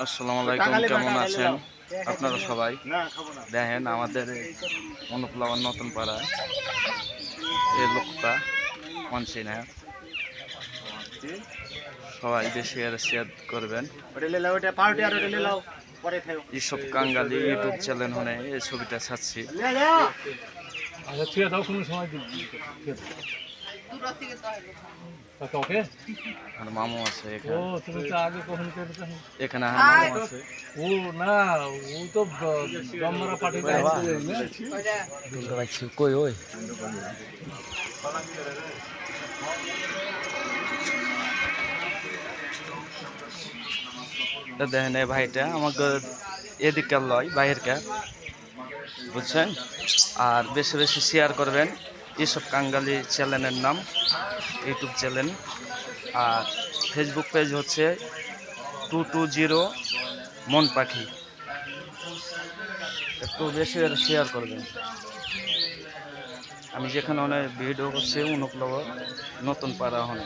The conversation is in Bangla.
আসসালামু আলাইকুম, কেমন আছেন আপনারা সবাই? দেখেন আমাদের অনুপ্লাবন নতুন পাড়া এই লোকটা মানছি না, সবাই বেশি শেয়ার করবেন। এইসব কাঙ্গালি ইউটিউব চ্যানেল হনে এই ছবিটা ছাড়ছি। আচ্ছা ঠিক আছে, কোনো সময় ওকে। আর মামু আছে ও এখানে, তুমি তো আগে কখন করতে এখানে মামু আছে। ও না, ও তো জন্মরা পাঠিয়ে দেয় কই ওই দেখেন এই ভাইটা আমাকে এদিককার লয়, বাহিরকার, বুঝছেন? আর বেশি বেশি শেয়ার করবেন এইসব কাঙ্গালি চ্যানেলের নাম, ইউটিউব চ্যানেল। আর ফেসবুক পেজ হচ্ছে 220 মন পাখি। একটু বেশি শেয়ার করবেন। আমি যেখানে অনেক ভিডিও করছি অনুপ্লব নতুন পাড়া হন।